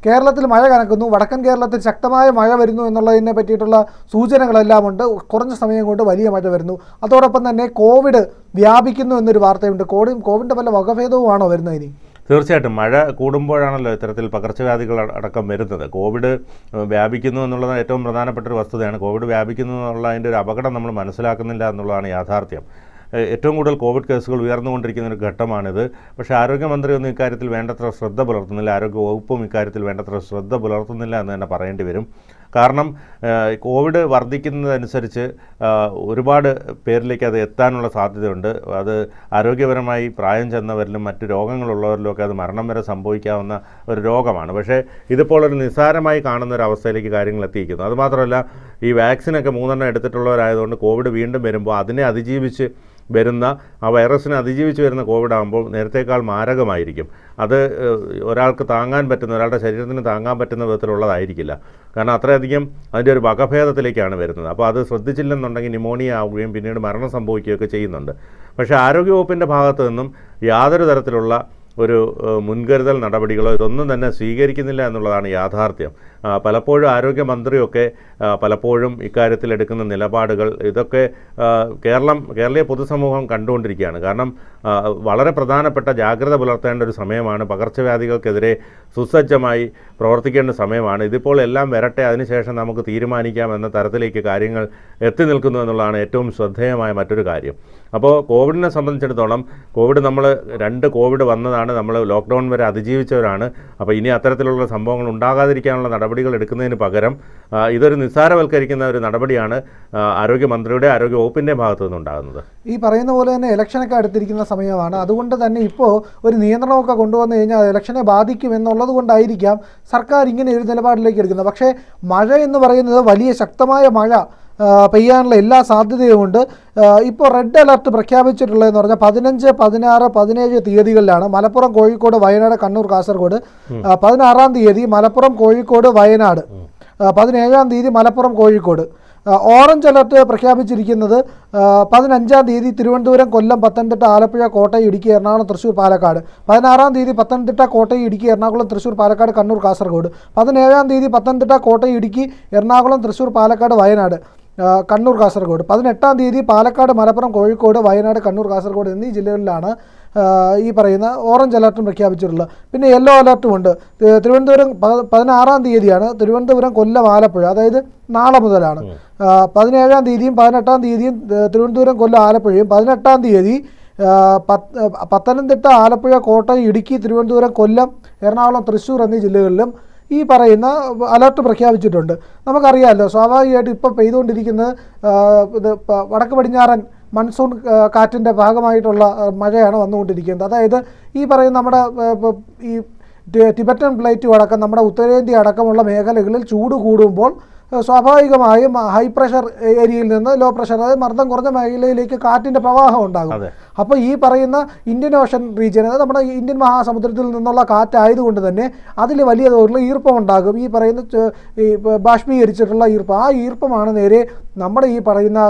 കേരളത്തിൽ മഴ കനക്കുന്നു, വടക്കൻ കേരളത്തിൽ ശക്തമായ മഴ വരുന്നു എന്നുള്ളതിനെ പറ്റിയിട്ടുള്ള സൂചനകളെല്ലാം ഉണ്ട്. കുറഞ്ഞ സമയം കൊണ്ട് വലിയ മഴ വരുന്നു. അതോടൊപ്പം തന്നെ കോവിഡ് വ്യാപിക്കുന്നു എന്നൊരു വാർത്തയുണ്ട്. കോവിഡിൻ്റെ വല്ല വകഭേദവുമാണോ വരുന്നത് ഇനി? തീർച്ചയായിട്ടും മഴ കൂടുമ്പോഴാണല്ലോ ഇത്തരത്തിൽ പകർച്ചവ്യാധികൾ അടക്കം വരുന്നത്. കോവിഡ് വ്യാപിക്കുന്നു എന്നുള്ളത് ഏറ്റവും പ്രധാനപ്പെട്ട ഒരു വസ്തുതയാണ്. കോവിഡ് വ്യാപിക്കുന്നു എന്നുള്ള അതിൻ്റെ ഒരു അപകടം നമ്മൾ മനസ്സിലാക്കുന്നില്ല എന്നുള്ളതാണ് യാഥാർത്ഥ്യം. ഏറ്റവും കൂടുതൽ കോവിഡ് കേസുകൾ ഉയർന്നുകൊണ്ടിരിക്കുന്ന ഒരു ഘട്ടമാണിത്. പക്ഷേ ആരോഗ്യമന്ത്രി ഒന്നും ഇക്കാര്യത്തിൽ വേണ്ടത്ര ശ്രദ്ധ പുലർത്തുന്നില്ല, ആരോഗ്യ വകുപ്പും ഇക്കാര്യത്തിൽ വേണ്ടത്ര ശ്രദ്ധ പുലർത്തുന്നില്ല എന്ന് തന്നെ പറയേണ്ടി വരും. കാരണം കോവിഡ് വർദ്ധിക്കുന്നതനുസരിച്ച് ഒരുപാട് പേരിലേക്ക് അത് എത്താനുള്ള സാധ്യതയുണ്ട്. അത് ആരോഗ്യപരമായി പ്രായം ചെന്നവരിലും മറ്റ് രോഗങ്ങളുള്ളവരിലുമൊക്കെ അത് മരണം വരെ സംഭവിക്കാവുന്ന ഒരു രോഗമാണ്. പക്ഷേ ഇതിപ്പോൾ ഒരു നിസ്സാരമായി കാണുന്ന ഒരു അവസ്ഥയിലേക്ക് കാര്യങ്ങൾ എത്തിയിരിക്കുന്നു. അതുമാത്രമല്ല, ഈ വാക്സിനൊക്കെ 3 എടുത്തിട്ടുള്ളവരായതുകൊണ്ട് കോവിഡ് വീണ്ടും വരുമ്പോൾ അതിനെ അതിജീവിച്ച് വരുന്ന ആ വൈറസിനെ അതിജീവിച്ച് വരുന്ന കോവിഡ് ആകുമ്പോൾ നേരത്തേക്കാൾ മാരകമായിരിക്കും. അത് ഒരാൾക്ക് താങ്ങാൻ പറ്റുന്ന, ഒരാളുടെ ശരീരത്തിന് താങ്ങാൻ പറ്റുന്ന വിധത്തിലുള്ളതായിരിക്കില്ല. കാരണം അത്രയധികം അതിൻ്റെ ഒരു വകഭേദത്തിലേക്കാണ് വരുന്നത്. അപ്പോൾ അത് ശ്രദ്ധിച്ചില്ലെന്നുണ്ടെങ്കിൽ ന്യൂമോണിയ ആവുകയും പിന്നീട് മരണം സംഭവിക്കുകയൊക്കെ ചെയ്യുന്നുണ്ട്. പക്ഷേ ആരോഗ്യവകുപ്പിൻ്റെ ഭാഗത്തു നിന്നും യാതൊരു തരത്തിലുള്ള ഒരു മുൻകരുതൽ നടപടികളോ ഇതൊന്നും തന്നെ സ്വീകരിക്കുന്നില്ല എന്നുള്ളതാണ് യാഥാർത്ഥ്യം. പലപ്പോഴും ആരോഗ്യമന്ത്രിയൊക്കെ പലപ്പോഴും ഇക്കാര്യത്തിൽ എടുക്കുന്ന നിലപാടുകൾ ഇതൊക്കെ കേരളീയ പൊതുസമൂഹം കണ്ടുകൊണ്ടിരിക്കുകയാണ്. കാരണം വളരെ പ്രധാനപ്പെട്ട ജാഗ്രത പുലർത്തേണ്ട ഒരു സമയമാണ്. പകർച്ചവ്യാധികൾക്കെതിരെ സുസജ്ജമായി പ്രവർത്തിക്കേണ്ട സമയമാണ്. ഇതിപ്പോൾ എല്ലാം വരട്ടെ, അതിനുശേഷം നമുക്ക് തീരുമാനിക്കാം എന്ന തരത്തിലേക്ക് കാര്യങ്ങൾ എത്തി നിൽക്കുന്നു എന്നുള്ളതാണ് ഏറ്റവും ശ്രദ്ധേയമായ മറ്റൊരു കാര്യം. അപ്പോൾ കോവിഡിനെ സംബന്ധിച്ചിടത്തോളം നമ്മൾ 2 കോവിഡ് വന്നതാണ്, നമ്മൾ ലോക്ക്ഡൗൺ വരെ അതിജീവിച്ചവരാണ്. അപ്പോൾ ഇനി അത്തരത്തിലുള്ള സംഭവങ്ങൾ ഉണ്ടാകാതിരിക്കാനുള്ള നടപടികൾ എടുക്കുന്നതിന് പകരം ഇതൊരു നിസ്സാരവൽക്കരിക്കുന്ന ഒരു നടപടിയാണ് ആരോഗ്യമന്ത്രിയുടെ ആരോഗ്യവകുപ്പിൻ്റെ ഭാഗത്തു നിന്നുണ്ടാകുന്നത്. ഈ പറയുന്ന പോലെ തന്നെ ഇലക്ഷനൊക്കെ അടുത്തിരിക്കുന്ന സമയമാണ്. അതുകൊണ്ട് തന്നെ ഇപ്പോൾ ഒരു നിയന്ത്രണമൊക്കെ കൊണ്ടുവന്നു കഴിഞ്ഞാൽ ഇലക്ഷനെ ബാധിക്കും എന്നുള്ളത് കൊണ്ടായിരിക്കാം സർക്കാർ ഇങ്ങനെ ഒരു നിലപാടിലേക്ക് എടുക്കുന്നത്. പക്ഷേ മഴ എന്ന് പറയുന്നത് വലിയ ശക്തമായ മഴ പെയ്യാനുള്ള എല്ലാ സാധ്യതയുമുണ്ട്. ഇപ്പോൾ റെഡ് അലർട്ട് പ്രഖ്യാപിച്ചിട്ടുള്ളതെന്ന് പറഞ്ഞാൽ 15, 16, 17 തീയതികളിലാണ് മലപ്പുറം, കോഴിക്കോട്, വയനാട്, കണ്ണൂർ, കാസർഗോഡ്. 16-ാം തീയതി മലപ്പുറം, കോഴിക്കോട്, വയനാട്. 17-ാം തീയതി മലപ്പുറം, കോഴിക്കോട്. ഓറഞ്ച് അലർട്ട് പ്രഖ്യാപിച്ചിരിക്കുന്നത് 15-ാം തീയതി തിരുവനന്തപുരം, കൊല്ലം, പത്തനംതിട്ട, ആലപ്പുഴ, കോട്ടയം, ഇടുക്കി, എറണാകുളം, തൃശ്ശൂർ, പാലക്കാട്. 16-ാം തീയതി പത്തനംതിട്ട, കോട്ടയം, ഇടുക്കി, എറണാകുളം, തൃശ്ശൂർ, പാലക്കാട്, കണ്ണൂർ, കാസർഗോഡ്. 17-ാം തീയതി പത്തനംതിട്ട, കോട്ടയം, ഇടുക്കി, എറണാകുളം, തൃശ്ശൂർ, പാലക്കാട്, വയനാട്, കണ്ണൂർ, കാസർഗോഡ്. 18-ാം തീയതി പാലക്കാട്, മലപ്പുറം, കോഴിക്കോട്, വയനാട്, കണ്ണൂർ, കാസർഗോഡ് എന്നീ ജില്ലകളിലാണ് ഈ പറയുന്ന ഓറഞ്ച് അലർട്ടും പ്രഖ്യാപിച്ചിട്ടുള്ളത്. പിന്നെ യെല്ലോ അലർട്ടും ഉണ്ട്. തിരുവനന്തപുരം 16-ാം തീയതിയാണ് തിരുവനന്തപുരം, കൊല്ലം, ആലപ്പുഴ, അതായത് നാളെ മുതലാണ്. 17-ാം തീയതിയും 18-ാം തീയതിയും തിരുവനന്തപുരം, കൊല്ലം, ആലപ്പുഴയും. 18-ാം തീയതി പത്തനംതിട്ട, ആലപ്പുഴ, കോട്ടയം, ഇടുക്കി, തിരുവനന്തപുരം, കൊല്ലം, എറണാകുളം, തൃശ്ശൂർ എന്നീ ജില്ലകളിലും ഈ പറയുന്ന അലർട്ട് പ്രഖ്യാപിച്ചിട്ടുണ്ട്. നമുക്കറിയാമല്ലോ, സ്വാഭാവികമായിട്ട് ഇപ്പോൾ പെയ്തുകൊണ്ടിരിക്കുന്നത് വടക്ക് പടിഞ്ഞാറൻ മൺസൂൺ കാറ്റിൻ്റെ ഭാഗമായിട്ടുള്ള മഴയാണ് വന്നുകൊണ്ടിരിക്കുന്നത്. അതായത് ഈ പറയുന്ന നമ്മുടെ ഈ ടിബറ്റൻ പ്ലേറ്റും അടക്കം നമ്മുടെ ഉത്തരേന്ത്യ അടക്കമുള്ള മേഖലകളിൽ ചൂട് കൂടുമ്പോൾ സ്വാഭാവികമായും ഹൈ പ്രഷർ ഏരിയയിൽ നിന്ന് ലോ പ്രഷർ, അതായത് മർദ്ദം കുറഞ്ഞ മേഖലയിലേക്ക് കാറ്റിൻ്റെ പ്രവാഹം ഉണ്ടാകും. അപ്പോൾ ഈ പറയുന്ന ഇന്ത്യൻ ഓഷൻ റീജിയൻ, അതായത് നമ്മുടെ ഇന്ത്യൻ മഹാസമുദ്രത്തിൽ നിന്നുള്ള കാറ്റായതുകൊണ്ട് തന്നെ അതിൽ വലിയ തോതിലുള്ള ഈർപ്പം ഉണ്ടാകും. ഈ പറയുന്ന ഈ ബാഷ്പീകരിച്ചിട്ടുള്ള ഈർപ്പം, ആ ഈർപ്പമാണ് നേരെ നമ്മുടെ ഈ പറയുന്ന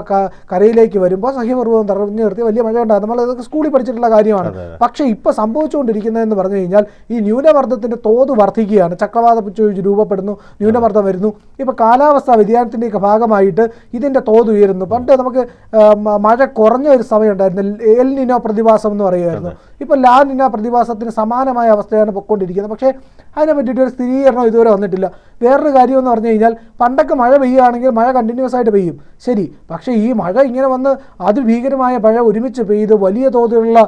കരയിലേക്ക് വരുമ്പോൾ സഹ്യപർവ്വതം തടഞ്ഞു നിർത്തി വലിയ മഴ ഉണ്ടാകും. നമ്മൾ ഇതൊക്കെ സ്കൂളിൽ പഠിച്ചിട്ടുള്ള കാര്യമാണ്. പക്ഷേ ഇപ്പോൾ സംഭവിച്ചുകൊണ്ടിരിക്കുന്നതെന്ന് പറഞ്ഞു കഴിഞ്ഞാൽ ഈ ന്യൂനമർദ്ദത്തിൻ്റെ തോത് വർദ്ധിക്കുകയാണ്. ചക്രവാത ചുഴി രൂപപ്പെടുന്നു, ന്യൂനമർദ്ദം വരുന്നു. ഇപ്പോൾ കാലാവസ്ഥാ വ്യതിയാനത്തിൻ്റെയൊക്കെ ഭാഗമായിട്ട് ഇതിൻ്റെ തോത് ഉയരുന്നു. പണ്ട് നമുക്ക് മഴ കുറഞ്ഞ ഒരു സമയം ഉണ്ടായിരുന്നു, എൽ നിനോ പ്രതിഭാസം എന്ന് പറയുമായിരുന്നു. ഇപ്പോൾ ലാ നിന പ്രതിഭാസത്തിന് സമാനമായ അവസ്ഥയാണ് പൊയ്ക്കൊണ്ടിരിക്കുന്നത്. പക്ഷേ അതിനെ പറ്റിയിട്ട് ഒരു സ്ഥിരീകരണം ഇതുവരെ വന്നിട്ടില്ല. വേറൊരു കാര്യമെന്ന് പറഞ്ഞു കഴിഞ്ഞാൽ പണ്ടൊക്കെ മഴ പെയ്യുകയാണെങ്കിൽ മഴ കണ്ടിന്യൂസ് ആയിട്ട് പെയ്യും, ശരി. പക്ഷേ ഈ മഴ ഇങ്ങനെ വന്ന് അതിഭീകരമായ മഴ ഒരുമിച്ച് പെയ്ത് വലിയ തോതിലുള്ള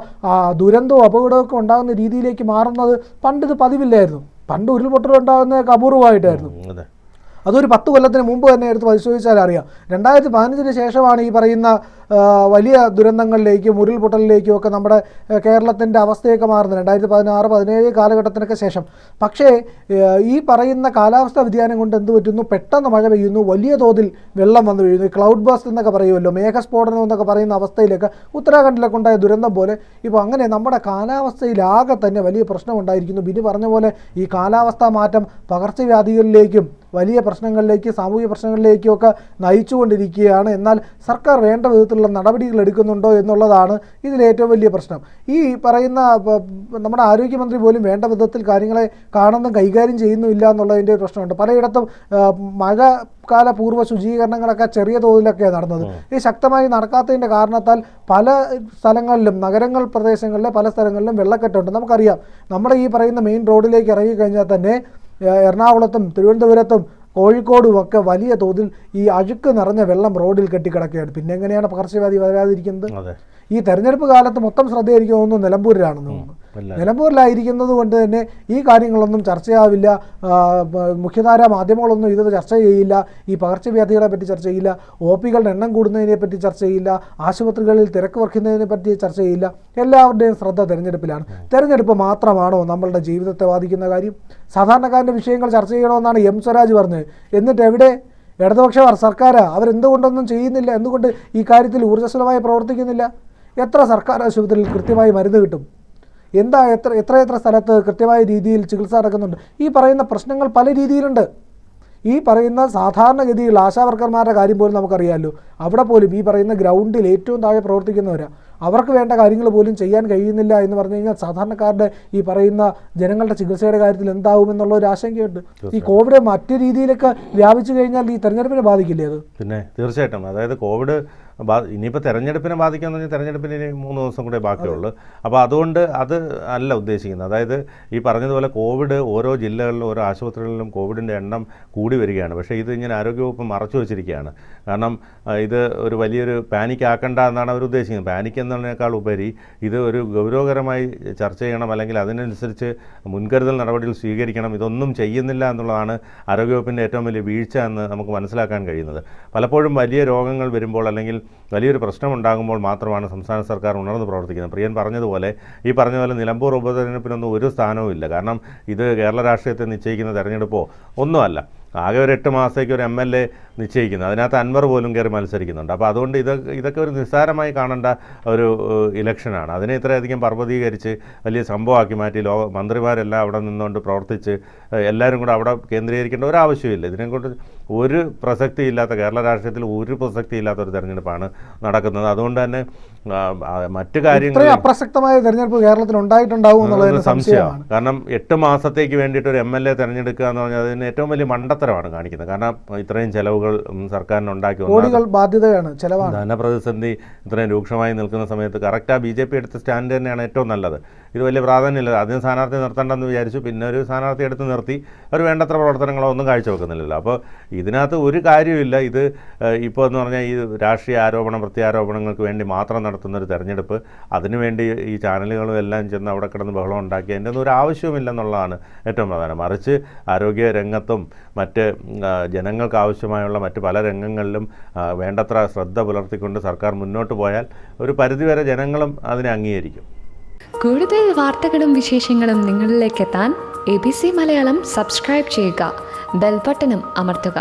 ദുരന്തവും അപകടമൊക്കെ ഉണ്ടാകുന്ന രീതിയിലേക്ക് മാറുന്നത് പണ്ടിത് പതിവില്ലായിരുന്നു. പണ്ട് ഉരുൾപൊട്ടലുണ്ടാകുന്നതൊക്കെ അപൂർവമായിട്ടായിരുന്നു. അതൊരു 10 കൊല്ലത്തിന് മുമ്പ് തന്നെ എടുത്ത് പരിശോധിച്ചാൽ അറിയാം. 2015 ശേഷമാണ് ഈ പറയുന്ന വലിയ ദുരന്തങ്ങളിലേക്കും ഉരുൾപൊട്ടലിലേക്കും ഒക്കെ നമ്മുടെ കേരളത്തിൻ്റെ അവസ്ഥയൊക്കെ മാറുന്നത് 2016, 2017 കാലഘട്ടത്തിനൊക്കെ ശേഷം. പക്ഷേ ഈ പറയുന്ന കാലാവസ്ഥാ വ്യതിയാനം കൊണ്ട് എന്ത് പറ്റുന്നു, പെട്ടെന്ന് മഴ പെയ്യുന്നു, വലിയ തോതിൽ വെള്ളം വന്നു വീഴുന്നു. ക്ലൗഡ് ബസ്റ്റ് എന്നൊക്കെ പറയുമല്ലോ, മേഘസ്ഫോടനം എന്നൊക്കെ പറയുന്ന അവസ്ഥയിലേക്ക് ഉത്തരാഖണ്ഡിലൊക്കെ ഉണ്ടായ ദുരന്തം പോലെ ഇപ്പോൾ അങ്ങനെ നമ്മുടെ കാലാവസ്ഥയിലാകെ തന്നെ വലിയ പ്രശ്നം ഉണ്ടായിരിക്കുന്നു. ബിനി പറഞ്ഞ പോലെ ഈ കാലാവസ്ഥാ മാറ്റം പകർച്ചവ്യാധികളിലേക്കും വലിയ പ്രശ്നങ്ങളിലേക്ക്, സാമൂഹിക പ്രശ്നങ്ങളിലേക്കും ഒക്കെ നയിച്ചുകൊണ്ടിരിക്കുകയാണ്. എന്നാൽ സർക്കാർ വേണ്ട വിധത്തിലുള്ള നടപടികൾ എടുക്കുന്നുണ്ടോ എന്നുള്ളതാണ് ഇതിലെ ഏറ്റവും വലിയ പ്രശ്നം. ഈ പറയുന്ന നമ്മുടെ ആരോഗ്യമന്ത്രി പോലും വേണ്ട വിധത്തിൽ കാര്യങ്ങളെ കാണുന്നും കൈകാര്യം ചെയ്യുന്നുമില്ല എന്നുള്ളതിൻ്റെ ഒരു പ്രശ്നമുണ്ട്. പലയിടത്തും മഴക്കാല പൂർവ്വ ശുചീകരണങ്ങളൊക്കെ ചെറിയ തോതിലൊക്കെയാണ് നടന്നത്. ഈ ശക്തമായി നടക്കാത്തതിൻ്റെ കാരണത്താൽ പല സ്ഥലങ്ങളിലും, നഗരങ്ങൾ പ്രദേശങ്ങളിലെ പല സ്ഥലങ്ങളിലും വെള്ളക്കെട്ടുണ്ട്. നമുക്കറിയാം, നമ്മുടെ ഈ പറയുന്ന മെയിൻ റോഡിലേക്ക് ഇറങ്ങിക്കഴിഞ്ഞാൽ തന്നെ എറണാകുളത്തും തിരുവനന്തപുരത്തും കോഴിക്കോടും ഒക്കെ വലിയ തോതിൽ ഈ അഴുക്ക് നിറഞ്ഞ വെള്ളം റോഡിൽ കെട്ടിക്കിടക്കുകയാണ്. പിന്നെ എങ്ങനെയാണ് പകർച്ചവ്യാധി വരാതിരിക്കുന്നത്? ഈ തെരഞ്ഞെടുപ്പ് കാലത്ത് മൊത്തം ശ്രദ്ധയായിരിക്കും തോന്നുന്നു നിലമ്പൂരിലാണെന്ന് തോന്നുന്നു. നിലമ്പൂരിലായിരിക്കുന്നത് കൊണ്ട് തന്നെ ഈ കാര്യങ്ങളൊന്നും ചർച്ചയാവില്ല. മുഖ്യധാരാ മാധ്യമങ്ങളൊന്നും ഇത് ചർച്ച ചെയ്യില്ല. ഈ പകർച്ചവ്യാധികളെ പറ്റി ചർച്ച ചെയ്യില്ല. OP-കളുടെ എണ്ണം കൂടുന്നതിനെ പറ്റി ചർച്ച ചെയ്യില്ല. ആശുപത്രികളിൽ തിരക്ക് വർക്കുന്നതിനെ പറ്റി ചർച്ച ചെയ്യില്ല. എല്ലാവരുടെയും ശ്രദ്ധ തെരഞ്ഞെടുപ്പിലാണ്. തെരഞ്ഞെടുപ്പ് മാത്രമാണോ നമ്മളുടെ ജീവിതത്തെ ബാധിക്കുന്ന കാര്യം? സാധാരണക്കാരൻ്റെ വിഷയങ്ങൾ ചർച്ച ചെയ്യണമെന്നാണ് M. സ്വരാജ് പറഞ്ഞത്. എന്നിട്ട് എവിടെ ഇടതുപക്ഷ സർക്കാർ അവരെന്തുകൊണ്ടൊന്നും ചെയ്യുന്നില്ല? എന്തുകൊണ്ട് ഈ കാര്യത്തിൽ ഊർജ്ജസ്വലമായി പ്രവർത്തിക്കുന്നില്ല? എത്ര സർക്കാർ ആശുപത്രിയിൽ കൃത്യമായി മരുന്ന് കിട്ടും? എന്താ എത്ര സ്ഥലത്ത് കൃത്യമായ രീതിയിൽ ചികിത്സ നടക്കുന്നുണ്ട്? ഈ പറയുന്ന പ്രശ്നങ്ങൾ പല രീതിയിലുണ്ട്. ഈ പറയുന്ന സാധാരണഗതിയിൽ ആശാവർക്കർമാരുടെ കാര്യം പോലും നമുക്കറിയാമല്ലോ. അവിടെ പോലും ഈ പറയുന്ന ഗ്രൗണ്ടിൽ ഏറ്റവും താഴെ പ്രവർത്തിക്കുന്നവരാണ്. അവർക്ക് വേണ്ട കാര്യങ്ങൾ പോലും ചെയ്യാൻ കഴിയുന്നില്ല എന്ന് പറഞ്ഞു കഴിഞ്ഞാൽ സാധാരണക്കാരുടെ ഈ പറയുന്ന ജനങ്ങളുടെ ചികിത്സയുടെ കാര്യത്തിൽ എന്താകുമെന്നുള്ള ഒരു ആശങ്കയുണ്ട്. ഈ കോവിഡ് മറ്റു രീതിയിലൊക്കെ വ്യാപിച്ചു കഴിഞ്ഞാൽ ഈ തെരഞ്ഞെടുപ്പിനെ ബാധിക്കില്ലേ അത്? പിന്നെ തീർച്ചയായിട്ടും. അതായത് കോവിഡ് ഇനിയിപ്പോൾ തെരഞ്ഞെടുപ്പിനെ ബാധിക്കാന്ന് പറഞ്ഞാൽ തെരഞ്ഞെടുപ്പിന് ഇനി 3 ദിവസം കൂടെ ബാക്കിയുള്ളൂ. അപ്പോൾ അതുകൊണ്ട് അത് അല്ല ഉദ്ദേശിക്കുന്നത്. അതായത് ഈ പറഞ്ഞതുപോലെ കോവിഡ് ഓരോ ജില്ലകളിലും ഓരോ ആശുപത്രികളിലും കോവിഡിൻ്റെ എണ്ണം കൂടി വരികയാണ്. പക്ഷേ ഇത് ഇങ്ങനെ ആരോഗ്യവകുപ്പ് മറച്ചു വെച്ചിരിക്കുകയാണ്. കാരണം ഇത് ഒരു വലിയൊരു പാനിക് ആക്കണ്ട എന്നാണ് അവർ ഉദ്ദേശിക്കുന്നത്. പാനിക് എന്നതിനേക്കാൾ ഉപരി ഇത് ഒരു ഗൗരവകരമായി ചർച്ച ചെയ്യണം, അല്ലെങ്കിൽ അതിനനുസരിച്ച് മുൻകരുതൽ നടപടികൾ സ്വീകരിക്കണം. ഇതൊന്നും ചെയ്യുന്നില്ല എന്നുള്ളതാണ് ആരോഗ്യവകുപ്പിൻ്റെ ഏറ്റവും വലിയ വീഴ്ച എന്ന് നമുക്ക് മനസ്സിലാക്കാൻ കഴിയുന്നത്. പലപ്പോഴും വലിയ രോഗങ്ങൾ വരുമ്പോൾ അല്ലെങ്കിൽ വലിയൊരു പ്രശ്നമുണ്ടാകുമ്പോൾ മാത്രമാണ് സംസ്ഥാന സർക്കാർ ഉണർന്ന് പ്രവർത്തിക്കുന്നത്. പ്രിയൻ പറഞ്ഞതുപോലെ നിലമ്പൂർ ഉപതെരഞ്ഞെടുപ്പിനൊന്നും ഒരു സ്ഥാനവും ഇല്ല. കാരണം ഇത് കേരള രാഷ്ട്രീയത്തെ നിശ്ചയിക്കുന്ന തെരഞ്ഞെടുപ്പോ ഒന്നുമല്ല. ആകെ ഒരു 8 മാസത്തേക്ക് ഒരു MLA നിശ്ചയിക്കുന്നത്. അതിനകത്ത് അൻവർ പോലും കയറി മത്സരിക്കുന്നുണ്ട്. അപ്പോൾ അതുകൊണ്ട് ഇതൊക്കെ ഒരു നിസ്സാരമായി കാണേണ്ട ഒരു ഇലക്ഷനാണ്. അതിനെ ഇത്രയധികം പർവ്വതീകരിച്ച് വലിയ സംഭവമാക്കി മാറ്റി മന്ത്രിമാരെല്ലാം അവിടെ നിന്നുകൊണ്ട് പ്രവർത്തിച്ച് എല്ലാവരും കൂടെ അവിടെ കേന്ദ്രീകരിക്കേണ്ട ഒരാവശ്യമില്ല. ഇതിനെക്കൊണ്ട് ഒരു പ്രസക്തിയില്ലാത്ത, കേരള രാഷ്ട്രീയത്തിൽ ഒരു പ്രസക്തിയില്ലാത്ത ഒരു തെരഞ്ഞെടുപ്പാണ് നടക്കുന്നത്. അതുകൊണ്ട് തന്നെ മറ്റു കാര്യങ്ങൾ അപ്രസക്തമായ തെരഞ്ഞെടുപ്പ് കേരളത്തിൽ ഉണ്ടായിട്ടുണ്ടാവും എന്നുള്ളത് സംശയമാണ്. കാരണം 8 മാസത്തേക്ക് വേണ്ടിയിട്ട് ഒരു MLA തെരഞ്ഞെടുക്കുക എന്ന് പറഞ്ഞാൽ അതിന് ഏറ്റവും വലിയ മണ്ടത്തരമാണ് കാണിക്കുന്നത്. കാരണം ഇത്രയും ചെലവുകൾ സർക്കാരിന് ഉണ്ടാക്കി, ബാധ്യതയാണ്, ചെലവാണ്. ധനപ്രതിസന്ധി ഇത്രയും രൂക്ഷമായി നിൽക്കുന്ന സമയത്ത് കറക്റ്റ് BJP എടുത്ത സ്റ്റാൻഡ് തന്നെയാണ് ഏറ്റവും നല്ലത്. ഇത് വലിയ പ്രാധാന്യമില്ല. ആദ്യം സ്ഥാനാർത്ഥി നിർത്തണ്ടെന്ന് വിചാരിച്ചു, പിന്നെ ഒരു സ്ഥാനാർത്ഥി എടുത്ത് നിർത്തി. അവർ വേണ്ടത്ര പ്രവർത്തനങ്ങളോ ഒന്നും കാഴ്ചവെക്കുന്നില്ലല്ലോ. അപ്പോൾ ഇതിനകത്ത് ഒരു കാര്യമില്ല. ഇത് ഇപ്പോൾ എന്ന് പറഞ്ഞാൽ ഈ രാഷ്ട്രീയ ആരോപണം, പ്രത്യാരോപണങ്ങൾക്ക് വേണ്ടി മാത്രം നടത്തുന്നൊരു തെരഞ്ഞെടുപ്പ്. അതിനുവേണ്ടി ഈ ചാനലുകളും എല്ലാം ചെന്ന് അവിടെ കിടന്ന് ബഹളം ഉണ്ടാക്കി അതിൻ്റെ ഒന്നും ഒരു ആവശ്യവുമില്ലെന്നുള്ളതാണ് ഏറ്റവും പ്രധാനം. മറിച്ച് ആരോഗ്യ രംഗത്തും മറ്റ് ജനങ്ങൾക്ക് ആവശ്യമായുള്ള മറ്റ് പല രംഗങ്ങളിലും വേണ്ടത്ര ശ്രദ്ധ പുലർത്തിക്കൊണ്ട് സർക്കാർ മുന്നോട്ട് പോയാൽ ഒരു പരിധിവരെ ജനങ്ങളും അതിനെ അംഗീകരിക്കും. കൂടുതൽ വാർത്തകളും വിശേഷങ്ങളും നിങ്ങളിലേക്ക് എത്താൻ ABC മലയാളം സബ്സ്ക്രൈബ് ചെയ്യുക, ബെൽ ബട്ടണും അമർത്തുക.